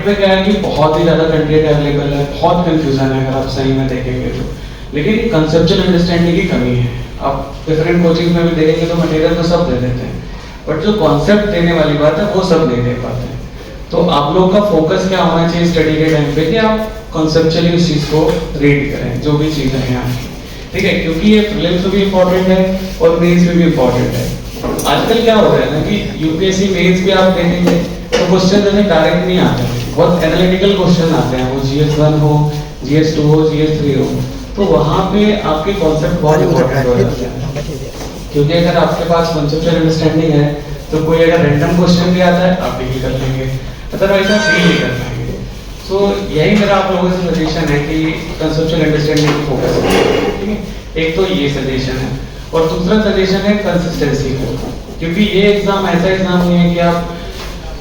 पे क्या है कि बहुत ही ज़्यादा कंटेंट अवेलेबल है, बहुत कंफ्यूजन है अगर आप सही में देखेंगे तो, लेकिन कंसेप्चुअल अंडरस्टैंडिंग की कमी है। आप डिफरेंट कोचिंग में भी देखेंगे तो मटेरियल तो सब दे देते हैं, बट जो कॉन्सेप्ट देने वाली बात है वो सब नहीं दे पाते हैं। तो आप लोग का फोकस क्या होना चाहिए स्टडी के टाइम पे कि आप कॉन्सेप्चुअली उस चीज़ को रीड करें, जो भी चीज़ें हैं आपकी, ठीक है, क्योंकि ये प्रीलिम्स में भी इम्पोर्टेंट है और मेंस में भी इम्पोर्टेंट है। आजकल क्या हो रहा है ना कि यूपीएससी मेंस भी आप देखेंगे तो क्वेश्चन जैसे डायरेक्ट नहीं आते, बहुत एनालिटिकल क्वेश्चन आते हैं, वो GS1 हो, GS2 हो, GS3 हो, तो वहाँ पे आपके कॉन्सेप्ट बहुत इंपॉर्टेंट हो जाते हैं। क्योंकि अगर आपके पास कॉन्सेप्चुअल अंडरस्टैंडिंग है तो कोई अगर रैंडम क्वेश्चन भी आता है आप डील कर लेंगे, अदरवाइज आप डील नहीं कर पाएंगे। सो यही मेरा आप लोगों से सजेशन है कि कॉन्सेप्चुअल अंडरस्टैंडिंग पे फोकस करें, ठीक है। एक तो ये सजेशन है, और दूसरा सजेशन है कंसिस्टेंसी का, क्योंकि ये एग्जाम ऐसा एग्जाम नहीं है कि आप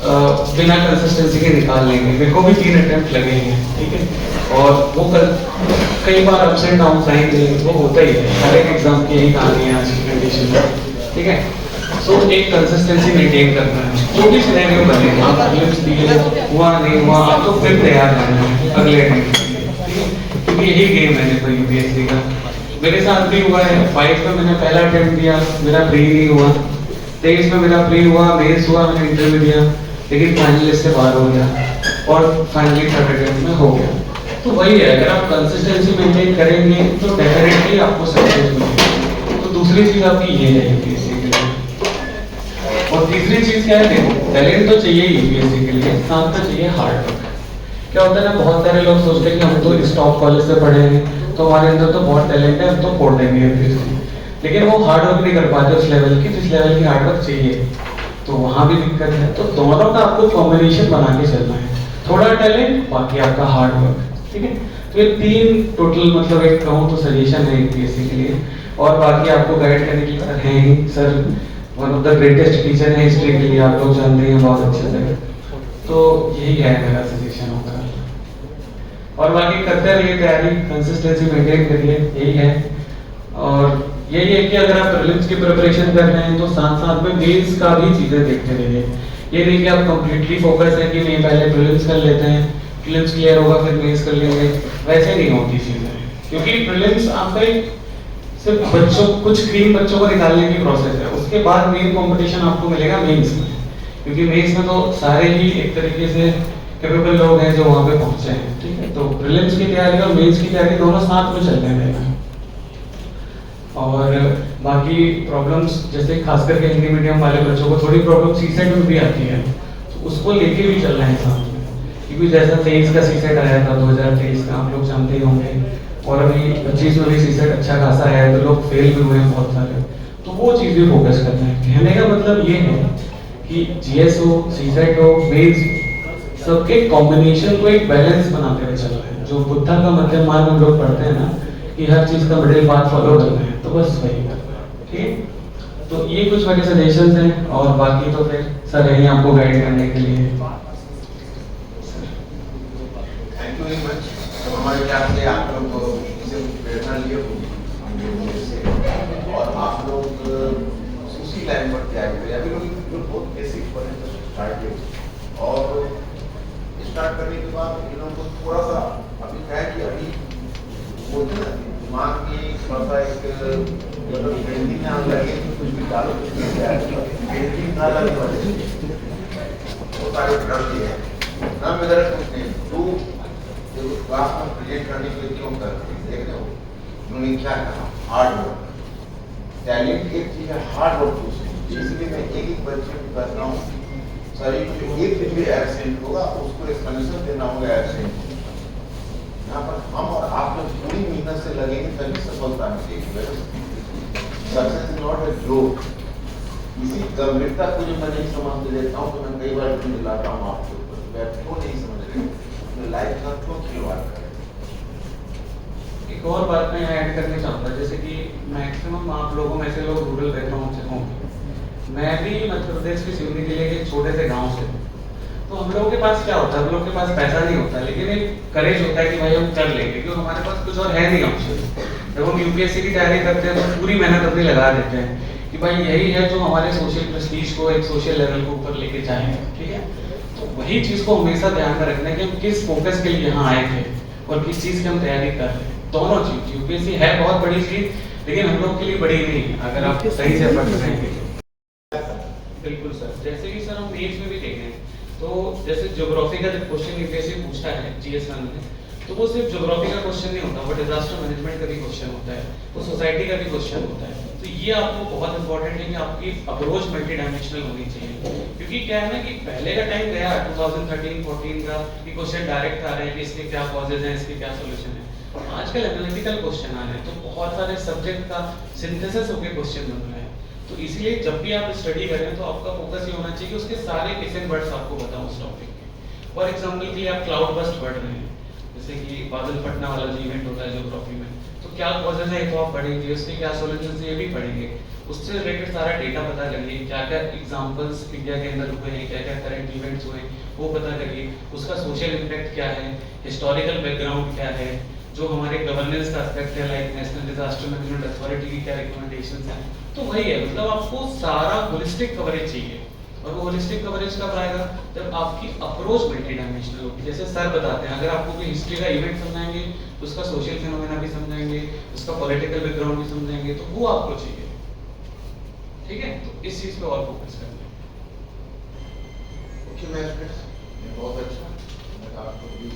बिना कंसिस्टेंसी के निकाल लेंगे। मेरे को भी 3 अटेम्प्ट लगे हैं, ठीक है, और वो कई बार अप्स एंड डाउन आएंगे, वो होता ही है, हर एक एग्जाम की यही कहानी है आज की कंडीशन में, ठीक है। सो एक कंसिस्टेंसी मेंटेन करना है, जो भी सिनेरियो बने, आप प्रीलिम्स दिए, हुआ नहीं हुआ, आप तो फिर तैयार रहना है अगले अटेम्प्ट के लिए, ठीक है, क्योंकि यही गेम है देखो यूपीएससी का। मेरे साथ भी हुआ है, 5 में मैंने पहला अटेम्प्ट दिया, मेरा प्री नहीं हुआ, 23 में मेरा प्री हुआ, मेंस हुआ, मैंने इंटरव्यू दिया, लेकिन फाइनल इससे बाहर हो गया और फाइनली थर्ड अटेम्प्ट में हो गया। तो वही है, अगर आप कंसिस्टेंसी मेंटेन करेंगे तो डेफिनेटली आपको सक्सेस मिलेगी। तो दूसरी चीज आपकी ये है यूपीएससी के लिए। और तीसरी चीज क्या है, देखो टैलेंट तो चाहिए यूपीएससी के लिए, साथ में चाहिए हार्ड वर्क। क्या होता है ना, बहुत सारे लोग सोचते हैं कि हम तो इस टॉप कॉलेज से पढ़े हैं तो हमारे अंदर तो बहुत टैलेंट है, हम तो फोड़ देंगे यूपीएससी, लेकिन वो हार्ड वर्क नहीं कर पाते उस लेवल की, जिस लेवल की हार्ड वर्क चाहिए, तो वहाँ भी दिक्कत है। तो दोनों का आपको कॉम्बिनेशन बना के चलना है, थोड़ा टैलेंट बाकी आपका हार्ड वर्क, ठीक है। तो ये 3 टोटल मतलब एक कहूँ तो सजेशन है यूपीएससी के लिए, और बाकी आपको गाइड करने के लिए सर हैं ही, sir one of the greatest teacher है हिस्ट्री के लिए, आप लोग जानते हैं बहुत अच्छे से। तो यही है मेरा सजेशन होगा, और बाकी करते रहिए तैयारी, कंसिस्टेंसी मेंटेन करिए, यही है। और यही है कि अगर आप प्रीलिम्स की प्रिपरेशन कर रहे हैं तो साथ साथ में मेंस का भी चीजें देखते रहिए। ये नहीं कि आप कंप्लीटली फोकस है कि नहीं पहले प्रीलिम्स कर लेते हैं, प्रीलिम्स क्लियर होगा फिर मेंस कर लेंगे, वैसे नहीं होती चीजें, क्योंकि प्रीलिम्स आपका सिर्फ बच्चों, कुछ क्रीम बच्चों को निकालने की प्रोसेस है, उसके बाद मेन कंपटीशन आपको मिलेगा मेंस में, क्योंकि मेंस में तो सारे ही एक तरीके से कैपेबल लोग हैं जो वहाँ पे पहुंचे हैं, ठीक है। तो प्रीलिम्स की तैयारी और मेंस की तैयारी दोनों साथ में चलने रहेगा। और बाकी प्रॉब्लम्स जैसे खास करके हिंदी मीडियम वाले बच्चों को थोड़ी प्रॉब्लम सीसेट में भी आती है, तो उसको लेके भी चलना है साथ में, क्योंकि जैसा 23 का सीसेट आया था, 2023 का आप लोग जानते ही होंगे, और अभी 25 में भी सीसेट अच्छा खासा आया है, तो लोग फेल भी हुए हैं बहुत सारे, तो वो चीज़ भी फोकस करना है। कहने का मतलब ये है कि जीएस हो, सीसेट हो, मेंस, सबके कॉम्बिनेशन को एक बैलेंस बनाते हुए चलना है। जो बुद्धा का मध्यम मार्ग हम लोग पढ़ते हैं ना कि हर चीज का मिडिल पाथ फॉलो करना है, तो बस वही करना है, ठीक है। तो ये कुछ मेरे सजेशंस हैं, और बाकी तो फिर सर यही आपको गाइड करने के लिए। Thank you very much. हमारे ख्याल से आप लोग इसे प्रेरणा लिए होगी, और आप लोग उसी लाइन पर तैयारी करें। अभी लोग बहुत बेसिक पर स्टार्ट और स्टार्ट करने के बाद इन लोगों को थोड़ा सा अभी क्या है कि अभी बोलते ना दिमाग में थोड़ा सा एक पेंटिंग ना लगे, कुछ भी डालो पेंटिंग ना लगे वो सारे डरती है ना, मेरा कुछ नहीं। तो क्लास में प्रेजेंट करने के लिए क्यों करते हैं, देख रहे हो उन्होंने क्या कहा, हार्ड वर्क। टैलेंट एक चीज है, हार्ड वर्क दूसरी। इसलिए मैं एक एक बच्चे को कहता हूँ सर एक दिन भी एब्सेंट होगा उसको एक्सप्लेनेशन देना होगा एब्सेंट। यहाँ पर हम और आप लोग पूरी मेहनत से लगेंगे तभी सफलता मिलेगी। Success is not a joke. इसी गंभीरता को जो मैं नहीं समझ लेता हूँ तो मैं कई बार ढूंढ लाता हूँ आपके ऊपर, मैं क्यों नहीं समझ रहे, मैं लाइफ का क्यों खिलवाड़ करें। एक और बात मैं ऐड करना चाहूँगा, जैसे कि मैक्सिमम आप लोगों में से लोग रूरल बैकग्राउंड से होंगे, मैं भी मध्य प्रदेश के सिवनी जिले के छोटे से गांव से, तो हम लोगों के पास क्या होता है, हम लोग के पास पैसा नहीं होता, लेकिन एक करेज होता है कि भाई हम कर लेंगे, क्योंकि हमारे पास कुछ और है नहीं ऑप्शन। जब हम यूपीएससी की तैयारी करते हैं तो पूरी मेहनत अपनी लगा देते हैं कि भाई यही है जो हमारे सोशल प्रेस्टीज को एक सोशल लेवल को ऊपर लेके जाएंगे, ठीक है। तो तो वही चीज़ को हमेशा ध्यान में रखना है कि हम किस फोकस के लिए यहाँ आए थे और किस चीज़ की हम तैयारी कर रहे हैं। दोनों चीज़, यूपीएससी है बहुत बड़ी चीज़, लेकिन हम लोग के लिए बड़ी नहीं है अगर आप सही से एफर्ट करेंगे तो। बिल्कुल सर, जैसे कि सर हम मेथ्स में भी देख रहे हैं, तो जैसे ज्योग्राफी का जब क्वेश्चन यूपीएससी पूछता है जीएस वन में, तो वो सिर्फ ज्योग्राफी का क्वेश्चन नहीं होता, वो डिजास्टर मैनेजमेंट का भी क्वेश्चन होता है, वो सोसाइटी का भी क्वेश्चन होता है। तो ये आपको बहुत इंपॉर्टेंट है कि आपकी अप्रोच मल्टी डायमेंशनल होनी चाहिए, क्योंकि क्या है ना कि पहले का टाइम गया 2013-14 का कि क्वेश्चन डायरेक्ट आ रहे हैं कि इसके क्या कॉजेज हैं, इसके क्या सोल्यूशन है। आजकल एनालिटिकल क्वेश्चन आ रहे हैं, तो बहुत सारे सब्जेक्ट का सिंथेसिस होकर क्वेश्चन बन रहा है। तो इसलिए जब भी आप स्टडी करें तो आपका फोकस ये होना चाहिए कि उसके सारे किसन वर्ड्स आपको बताओ उस टॉपिक के। फॉर एग्जांपल के लिए आप क्लाउड बस्ट पढ़ रहे हैं, जैसे कि बादल फटना वाला जो इवेंट होता है ज्योग्राफी में, तो क्या कॉजेज है तो आप पढ़ेंगे, उसके क्या सॉल्यूशंस है ये भी पढ़ेंगे, उससे रिलेटेड सारा डेटा पता करिए, क्या क्या एग्जांपल्स इंडिया के अंदर हुए हैं, क्या क्या करंट इवेंट्स हुए हैं वो पता करिए, उसका सोशल इम्पैक्ट क्या है, हिस्टोरिकल बैकग्राउंड क्या है, जो हमारे गवर्नेंस का एस्पेक्ट है like national disaster management authority की क्या रिकमेंडेशंस हैं। तो वही है, मतलब आपको सारा होलिस्टिक कवरेज चाहिए, और वो होलिस्टिक कवरेज कब आएगा जब आपकी अप्रोच मल्टी डायमेंशनल होगी। जैसे सर बताते हैं, अगर आपको कोई हिस्ट्री का इवेंट समझाएंगे तो उसका सोशल फिनोमेना भी समझाएंगे, उसका पॉलिटिकल बैकग्राउंड भी समझाएंगे, तो वो आपको चाहिए। ठीक है, तो इस चीज पे और फोकस करना है। ओके, मैं बहुत अच्छा, मैं आपको भी